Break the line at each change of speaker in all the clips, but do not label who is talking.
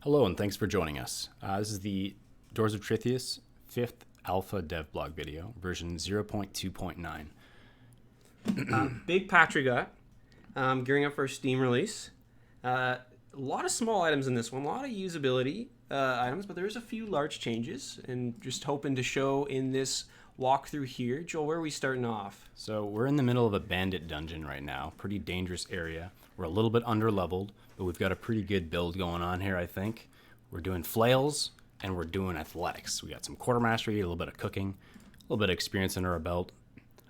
Hello, and thanks for joining us. This is the Doors of Trithius 5th Alpha Dev Blog video, version 0.2.9.
Big patch we got. Gearing up for a Steam release. A lot of small items in this one, a lot of usability items, but there's a few large changes, and just hoping to show in this walkthrough here. Joel, where are we starting off?
So we're in the middle of a bandit dungeon right now, pretty dangerous area. We're a little bit under-leveled, but we've got a pretty good build going on here, I think. We're doing flails, and we're doing athletics. We got some quartermastery, a little bit of cooking, a little bit of experience under our belt.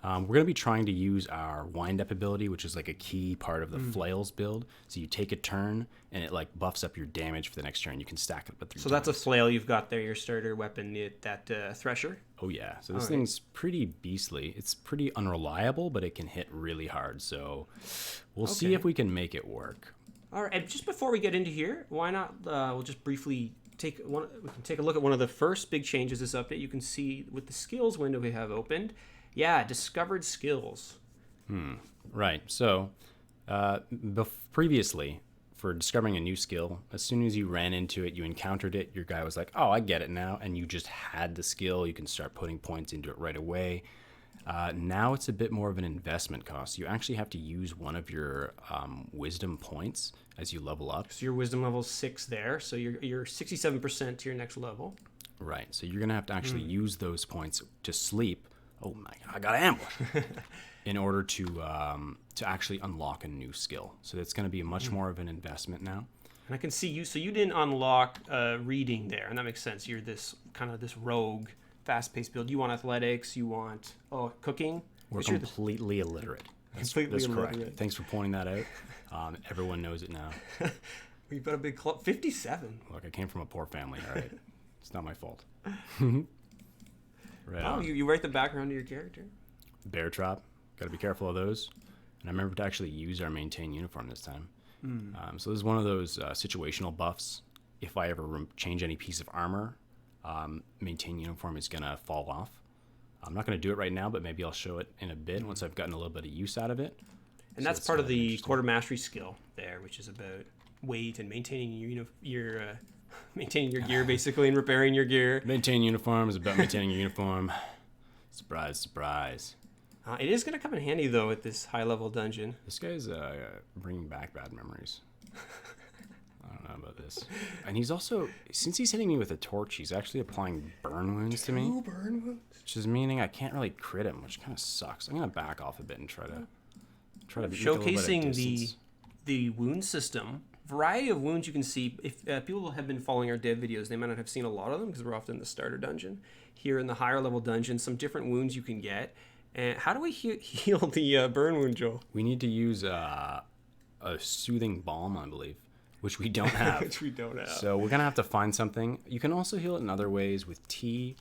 We're going to be trying to use our wind-up ability, which is like a key part of the flails build. So you take a turn, and it like buffs up your damage for the next turn. You can stack it up with 3
So that's a flail you've got there, your starter weapon, that thresher.
Oh yeah, so this thing's pretty beastly. It's pretty unreliable, but it can hit really hard. So we'll see if we can make it work.
All right, and just before we get into here, why not? We'll just briefly take a look at one of the first big changes this update. You can see with the skills window we have opened. Yeah, discovered skills.
Right. So previously, for discovering a new skill, as soon as you ran into it, you encountered it, your guy was like, oh, I get it now, and you just had the skill. You can start putting points into it right away. Now it's a bit more of an investment cost. You actually have to use one of your wisdom points as you level up.
So your wisdom level's 6 there, so you're 67% to your next level.
Right. So you're going to have to actually use those points to sleep. Oh my God, I got an ambush. In order to actually unlock a new skill. So it's going to be much more of an investment now.
And I can see you, so you didn't unlock reading there, and that makes sense. You're this rogue, fast-paced build. You want athletics, you want cooking.
We're completely illiterate. That's correct. Thanks for pointing that out. Everyone knows it now.
We've got a big club. 57.
Look, I came from a poor family, all right? It's not my fault. Right
on. You write the background of your character.
Bear trap. Got to be careful of those. And I remember to actually use our maintain uniform this time. So this is one of those situational buffs. If I ever change any piece of armor, maintain uniform is going to fall off. I'm not going to do it right now, but maybe I'll show it in a bit once I've gotten a little bit of use out of it.
And so that's part of the quarter mastery skill there, which is about weight and maintaining your maintaining your gear, basically, and repairing your gear.
Maintain uniform is about maintaining your uniform. Surprise, surprise.
It is going to come in handy, though, at this high-level dungeon.
This guy's bringing back bad memories. I don't know about this. And he's also, since he's hitting me with a torch, he's actually applying burn wounds to me.
2 burn wounds?
Which is meaning I can't really crit him, which kind of sucks. I'm going to back off a bit and try to
showcasing the wound system. Variety of wounds you can see. If people have been following our dev videos, they might not have seen a lot of them because we're often in the starter dungeon. Here in the higher level dungeon, some different wounds you can get. And how do we heal the burn wound, Joel?
We need to use a soothing balm, I believe, which we don't have. So we're going to have to find something. You can also heal it in other ways with tea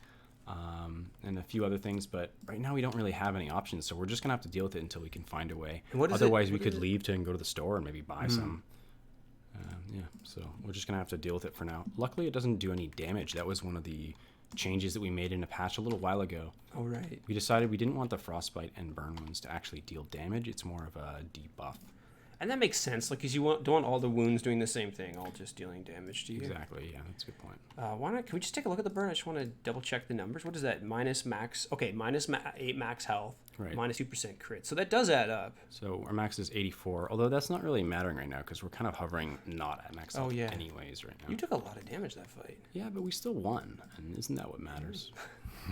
and a few other things, but right now we don't really have any options. So we're just going to have to deal with it until we can find a way. Otherwise, we could leave and go to the store and maybe buy some. So we're just going to have to deal with it for now. Luckily, it doesn't do any damage. That was one of the changes that we made in a patch a little while ago.
Oh, right.
We decided we didn't want the frostbite and burn wounds to actually deal damage. It's more of a debuff.
And that makes sense, like, because you don't want all the wounds doing the same thing, all just dealing damage to you.
Exactly, yeah, that's a good point.
Can we just take a look at the burn? I just want to double check the numbers. What is that? Minus 8 max health,
right.
Minus 2% crit. So that does add up.
So our max is 84, although that's not really mattering right now because we're kind of hovering not at max health anyways right now.
You took a lot of damage that fight.
Yeah, but we still won, and isn't that what matters?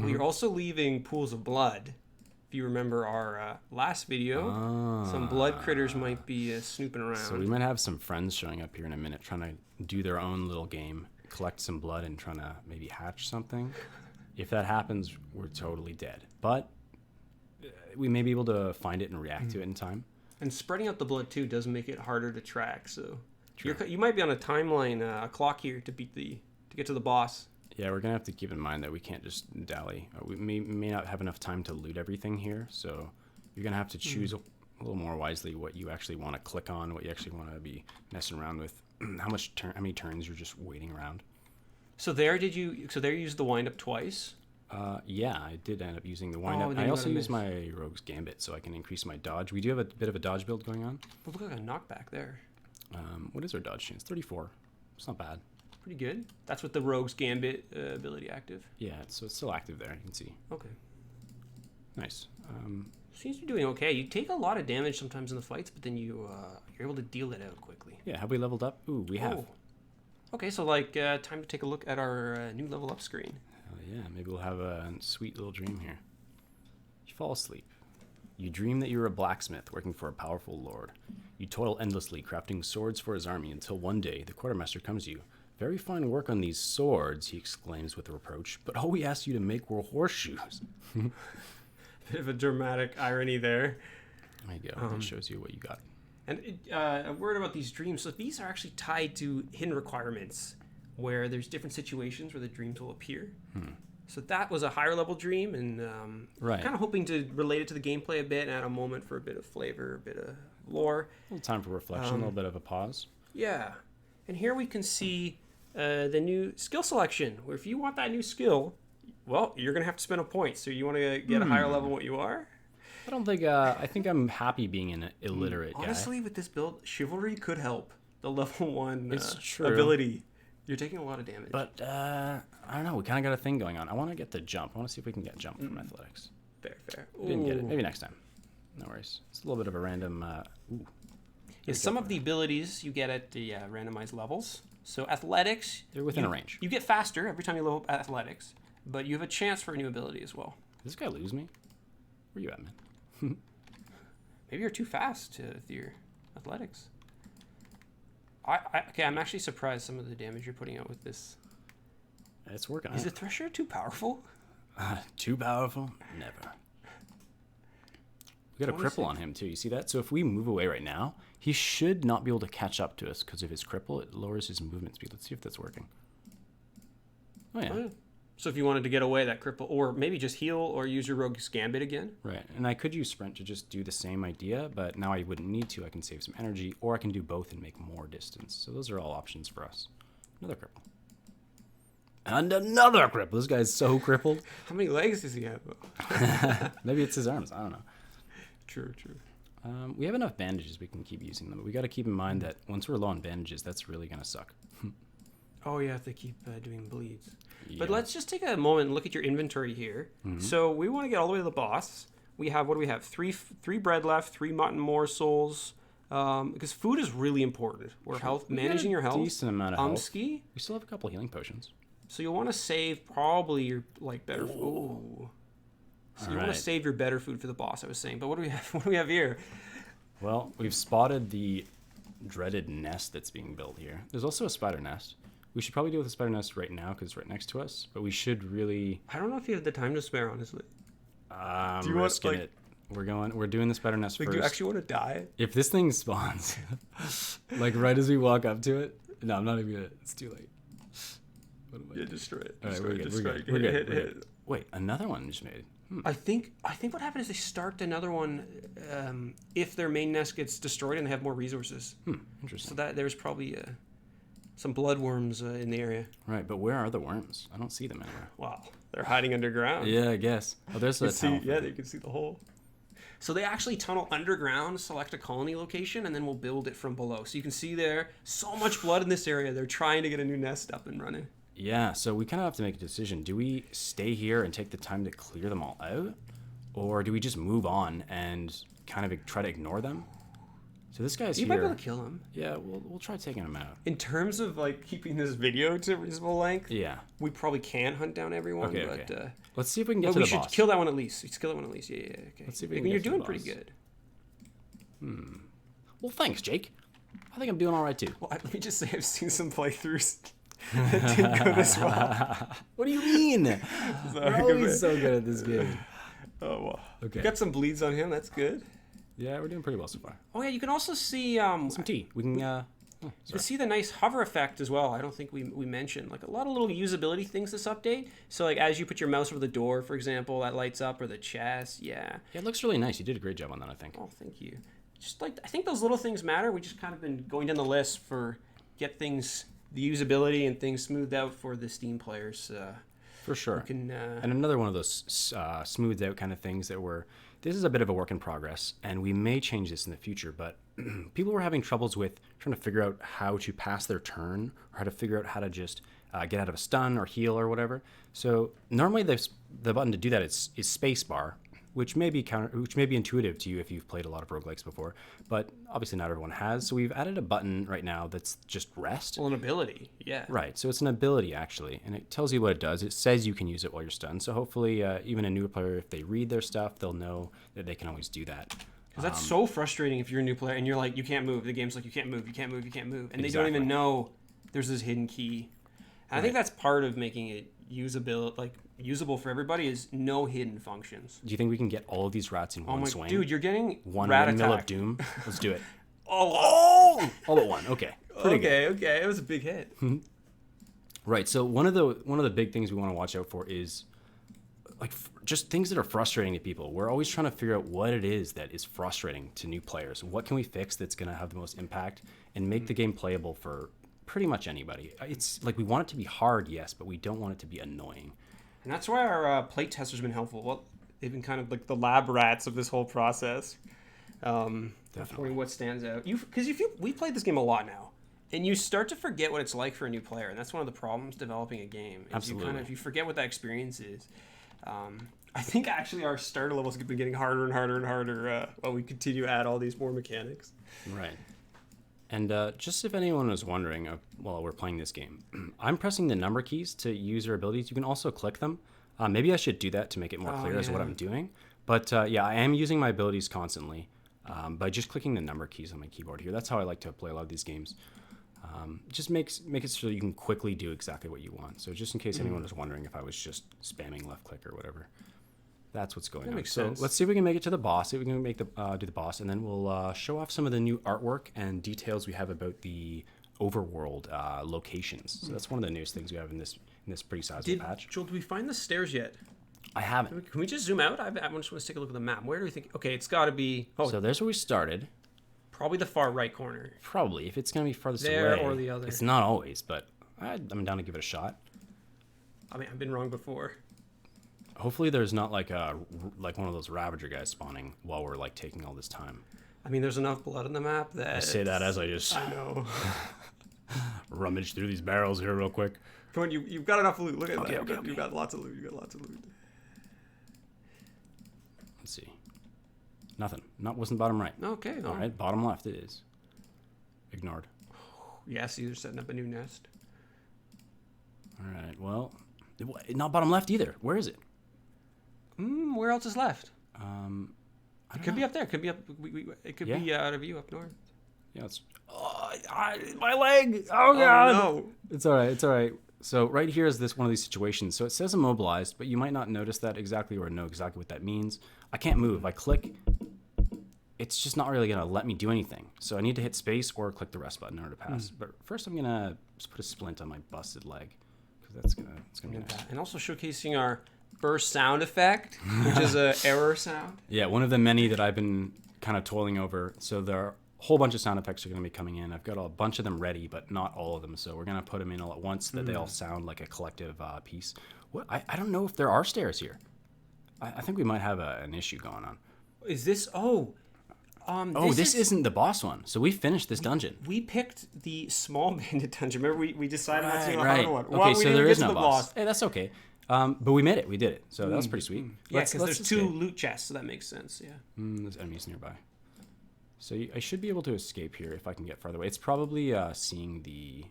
We're also leaving pools of blood. If you remember our last video, some blood critters might be snooping around.
So we might have some friends showing up here in a minute trying to do their own little game, collect some blood and trying to maybe hatch something. If that happens, we're totally dead. But we may be able to find it and react to it in time.
And spreading out the blood, too, does make it harder to track. So you might be on a timeline, a clock here to get to the boss.
Yeah, we're going to have to keep in mind that we can't just dally. We may not have enough time to loot everything here, so you're going to have to choose a little more wisely what you actually want to click on, what you actually want to be messing around with, how many turns you're just waiting around.
So there you used the wind-up twice?
Yeah, I did end up using the wind-up. I also use my Rogue's Gambit, so I can increase my dodge. We do have a bit of a dodge build going on.
Look like a knockback there.
What is our dodge chance? 34. It's not bad.
pretty good. That's with the Rogue's Gambit ability active.
Yeah, so it's still active there. You can see.
Okay.
Nice.
Seems to be doing okay. You take a lot of damage sometimes in the fights, but then you're able to deal it out quickly.
Yeah, have we leveled up? Ooh, we have.
Okay, so like time to take a look at our new level up screen.
Oh yeah, maybe we'll have a sweet little dream here. You fall asleep. You dream that you're a blacksmith working for a powerful lord. You toil endlessly, crafting swords for his army, until one day the quartermaster comes to you. Very fine work on these swords, he exclaims with reproach, but all we ask you to make were horseshoes.
Bit of a dramatic irony there.
There you go. That shows you what you got.
And a word about these dreams. So these are actually tied to hidden requirements, where there's different situations where the dreams will appear. So that was a higher level dream, and kind of hoping to relate it to the gameplay a bit and add a moment for a bit of flavor, a bit of lore.
A little time for reflection, a little bit of a pause.
Yeah. And here we can see the new skill selection, where if you want that new skill, well, you're going to have to spend a point. So you want to get a higher level than what you are?
I don't think, I think I'm happy being an illiterate guy.
Honestly, with this build, Chivalry could help the level 1
true.
ability. You're taking a lot of damage.
But, I don't know, we kind of got a thing going on. I want to get the jump. I want to see if we can get jump from athletics.
Fair.
We didn't get it. Maybe next time. No worries. It's a little bit of a random,
Yeah, some of the abilities you get at the randomized levels. So athletics,
they're within a range.
You get faster every time you level up athletics, but you have a chance for a new ability as well.
Did this guy lose me? Where you at, man?
Maybe you're too fast with your athletics. I'm actually surprised some of the damage you're putting out with this.
It's working.
Is the Thresher too powerful?
Too powerful? Never. We got a cripple on him too. You see that? So if we move away right now, he should not be able to catch up to us because of his cripple. It lowers his movement speed. Let's see if that's working. Oh yeah.
So if you wanted to get away that cripple, or maybe just heal or use your Rogue's Gambit again.
Right. And I could use Sprint to just do the same idea, but now I wouldn't need to. I can save some energy, or I can do both and make more distance. So those are all options for us. Another cripple. And another cripple. This guy's so crippled.
How many legs does he have?
Maybe it's his arms. I don't know.
True.
We have enough bandages. We can keep using them. But we got to keep in mind that once we're low on bandages, that's really going to suck.
Oh, yeah, if they keep doing bleeds.
Yeah.
But let's just take a moment and look at your inventory here. So we want to get all the way to the boss. We have, what do we have? Three bread left, 3 mutton morsels. Because food is really important. Managing your health.
Decent amount of health.
Ski.
We still have a couple healing potions.
So you'll want to save probably your better. Ooh. So you want to save your better food for the boss, I was saying. But what do we have? What do we have here?
Well, we've spotted the dreaded nest that's being built here. There's also a spider nest. We should probably deal with the spider nest right now because it's right next to us. But we should really.
I don't know if you have the time to spare, honestly.
Do you risking it. We're doing the spider nest first.
Do you actually want to die?
If this thing spawns, like right as we walk up to it, no, I'm not even gonna. It's too late.
Destroy it.
All right, we're good. Hit. Wait, another one just made.
I think what happened is they start another one if their main nest gets destroyed and they have more resources.
Interesting.
So that there's probably some bloodworms in the area.
Right, but where are the worms? I don't see them anywhere.
Wow, they're hiding underground.
Yeah, I guess. Oh, there's a tunnel.
Yeah, you can see the hole. So they actually tunnel underground, select a colony location, and then we'll build it from below. So you can see there, so much blood in this area. They're trying to get a new nest up and running.
Yeah, so we kind of have to make a decision. Do we stay here and take the time to clear them all out? Or do we just move on and kind of try to ignore them? So this guy's here.
You might be able to kill him.
Yeah, we'll try taking him out.
In terms of keeping this video to reasonable length,
yeah,
we probably can hunt down everyone.
Okay,
but
okay. Let's see if we can get to the boss.
We should kill that one at least. Let's kill that one at least. Yeah, okay.
Let's see if we can
You're doing pretty good.
Well, thanks, Jake. I think I'm doing all right too.
Well, let me just say I've seen some playthroughs that didn't go this well.
What do you mean? We're always so good at this game.
Oh, well.
Okay.
Got some bleeds on him. That's good.
Yeah, we're doing pretty well so far.
Oh, yeah, you can also see...
some tea. We can...
you can see the nice hover effect as well. I don't think we mentioned. A lot of little usability things this update. So, as you put your mouse over the door, for example, that lights up, or the chest. Yeah.
Yeah, it looks really nice. You did a great job on that, I think.
Oh, thank you. Just I think those little things matter. We just kind of been going down the list get things... the usability and things smoothed out for the Steam players.
For sure.
And
another one of those smoothed out kind of things that this is a bit of a work in progress, and we may change this in the future, but people were having troubles with trying to figure out how to pass their turn, or how to figure out how to just get out of a stun or heal or whatever. So normally the button to do that is spacebar, which may be intuitive to you if you've played a lot of roguelikes before, but obviously not everyone has. So we've added a button right now that's just rest.
Well, an ability, yeah.
Right, so it's an ability actually, and it tells you what it does. It says you can use it while you're stunned, so hopefully even a newer player, if they read their stuff, they'll know that they can always do that.
Because that's so frustrating if you're a new player and you're like, you can't move. The game's like, you can't move, you can't move, you can't move. And they don't even know there's this hidden key. And I think that's part of making it usable for everybody is no hidden functions.
Do you think we can get all of these rats in one swing?
Dude, you're getting
one
rat
windmill
attack.
of doom. Let's do it.
Oh!
All but one. Okay. Pretty good.
Okay. It was a big hit.
Right. So one of the big things we want to watch out for is just things that are frustrating to people. We're always trying to figure out what it is that is frustrating to new players. What can we fix that's going to have the most impact and make the game playable for pretty much anybody? It's like we want it to be hard, yes, but we don't want it to be annoying.
And that's why our plate testers have been helpful. Well, they've been kind of like the lab rats of this whole process. Definitely. What stands out. Because we played this game a lot now, and you start to forget what it's like for a new player, and that's one of the problems developing a game.
Absolutely.
You forget what that experience is. I think actually our starter levels have been getting harder and harder and harder while we continue to add all these more mechanics.
Right. And just if anyone was wondering while we're playing this game, I'm pressing the number keys to use your abilities. You can also click them. Maybe I should do that to make it more clear as to what I'm doing. But I am using my abilities constantly by just clicking the number keys on my keyboard here. That's how I like to play a lot of these games. Just make it so you can quickly do exactly what you want. So just in case anyone was wondering if I was just spamming left click or whatever. That's what's going on. So let's see if we can make it to the boss. See if we can do the boss, and then we'll show off some of the new artwork and details we have about the overworld locations. So that's one of the newest things we have in this pretty sizable patch.
Joel, did we find the stairs yet?
I haven't.
Can we just zoom out? I just want to take a look at the map. Where do we think? Okay, it's got to be. Oh,
so there's where we started.
Probably the far right corner.
Probably, if it's gonna be farthest
there
away.
Or the other.
It's not always, but I'm down to give it a shot.
I mean, I've been wrong before.
Hopefully there's not like one of those Ravager guys spawning while we're like taking all this time.
I mean, there's enough blood on the map that...
I say that as I just...
I know.
rummage through these barrels here real quick.
Come on, you've got enough loot. Look at that.
Okay.
You've got lots of loot.
Let's see. Nothing. Wasn't bottom right.
Okay.
All right, bottom left it is. Ignored.
Yeah, see, they're setting up a new nest.
All right, well, not bottom left either. Where is it?
Where else is left?
It
could be up there. It could be up. It could be out of view up north.
Yeah, it's. My leg. Oh god.
No.
It's all right. So right here is one of these situations. So it says immobilized, but you might not notice that exactly or know exactly what that means. I can't move. I click. It's just not really gonna let me do anything. So I need to hit space or click the rest button in order to pass. But first, I'm gonna just put a splint on my busted leg because it's gonna be nice.
And also showcasing our burst sound effect, which is a error sound.
Yeah, one of the many that I've been kind of toiling over. So there are a whole bunch of sound effects are going to be coming in. I've got a bunch of them ready, but not all of them. So we're going to put them in all at once so that they all sound like a collective piece. I don't know if there are stairs here. I think we might have an issue going on.
Is this...
this isn't the boss one. So we finished this dungeon.
We picked the small bandit dungeon. Remember, we decided that's the
right.
hard one.
Okay, so there is no boss. Hey, that's okay. But we made it. We did it. So that was pretty sweet.
Yeah, because there's two loot chests, so that makes sense. Yeah.
There's enemies nearby. So I should be able to escape here if I can get farther away. It's probably seeing the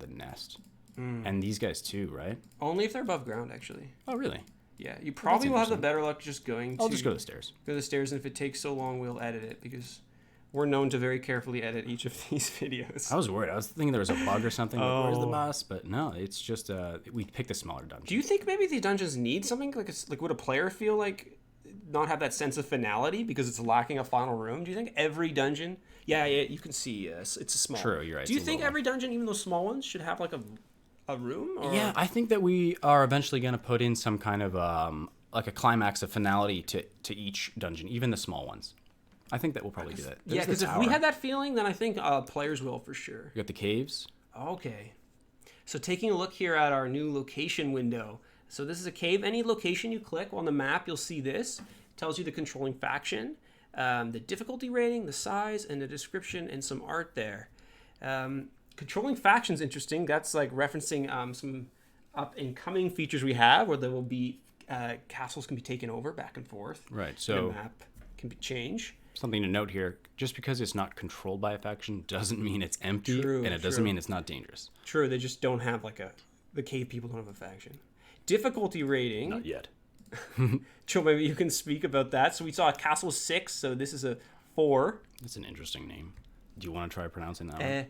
nest. And these guys too, right?
Only if they're above ground, actually.
Oh, really?
Yeah, you probably will have the better luck just going
I'll just go to the stairs.
Go to the stairs, and if it takes so long, we'll edit it, because we're known to very carefully edit each of these videos.
I was worried. I was thinking there was a bug or something. Like, where's the boss? But no, it's just we picked a smaller dungeon.
Do you think maybe the dungeons need something? Like would a player feel like not have that sense of finality because it's lacking a final room? Do you think every dungeon... Yeah, you can see it's a small...
True, you're right.
Do you think every dungeon, even those small ones, should have like a room? Or...
Yeah, I think that we are eventually going to put in some kind of like a climax of finality to each dungeon, even the small ones. I think that we'll probably do that.
Yeah, because if we had that feeling, then I think players will for sure.
You got the caves.
Okay. So taking a look here at our new location window. So this is a cave. Any location you click on the map, you'll see this. tells you the controlling faction, the difficulty rating, the size, and the description and some art there. Controlling faction's interesting. That's like referencing some up and coming features we have, where there will be castles can be taken over back and forth.
Right. So
the map can be changed.
Something to note here: just because it's not controlled by a faction doesn't mean it's empty, and it doesn't mean it's not dangerous.
True. They just don't have the cave people don't have a faction. Difficulty rating.
Not yet.
Joe, maybe you can speak about that. So we saw Castle 6, so this is a 4.
That's an interesting name. Do you want to try pronouncing that one?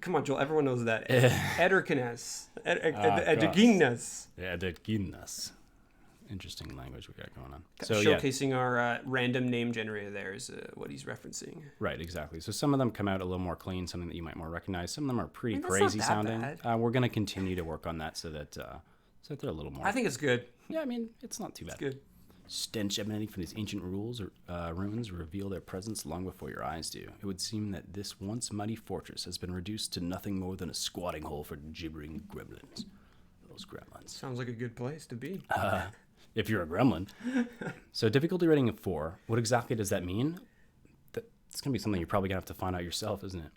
Come on, Joel. Everyone knows that. Ederkinas. Ederginas.
Ederginas. Interesting language we got going on. So
showcasing our random name generator there is what he's referencing.
Right, exactly. So some of them come out a little more clean, something that you might more recognize. Some of them are pretty crazy sounding. We're going to continue to work on that so that they're a little more.
I think it's good.
Yeah, I mean, it's not too bad.
It's good.
Stench emanating from these ancient ruins reveal their presence long before your eyes do. It would seem that this once mighty fortress has been reduced to nothing more than a squatting hole for gibbering gremlins. Those gremlins.
Sounds like a good place to be.
If you're a gremlin. So difficulty rating of 4. What exactly does that mean? It's going to be something you're probably going to have to find out yourself, isn't it?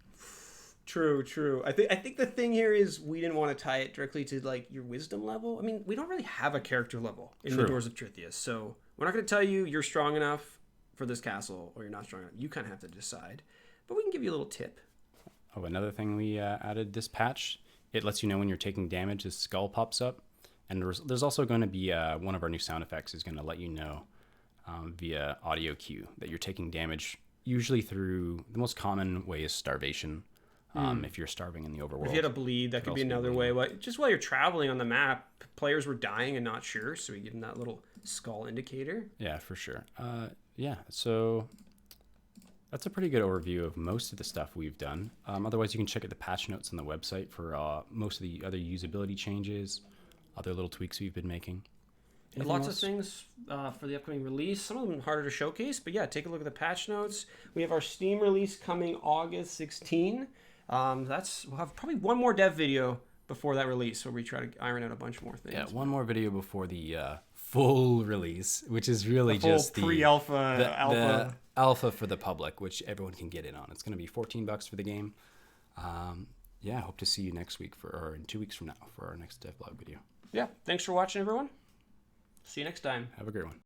True. I think the thing here is we didn't want to tie it directly to like your wisdom level. I mean, we don't really have a character level in the Doors of Trithia, so we're not going to tell you you're strong enough for this castle or you're not strong enough. You kind of have to decide, but we can give you a little tip.
Oh, another thing we added this patch, it lets you know when you're taking damage. This skull pops up, and there's also going to be one of our new sound effects is going to let you know via audio cue that you're taking damage. Usually through the most common way is starvation. If you're starving in the overworld.
If you had a bleed, that could be another way. Just while you're traveling on the map, players were dying and not sure, so we give them that little skull indicator.
Yeah, for sure. So that's a pretty good overview of most of the stuff we've done. Otherwise, you can check out the patch notes on the website for most of the other usability changes, other little tweaks we've been making.
Lots of things for the upcoming release. Some of them harder to showcase, but yeah, take a look at the patch notes. We have our Steam release coming August 16. We'll have probably one more dev video before that release where we try to iron out a bunch more things.
Yeah, one more video before the full release, which is really just the
pre-alpha, alpha.
The alpha for the public, which everyone can get in on. It's going to be $14 for the game. Hope to see you next week or in 2 weeks from now for our next devlog video.
Yeah, thanks for watching, everyone. See you next time.
Have a great one.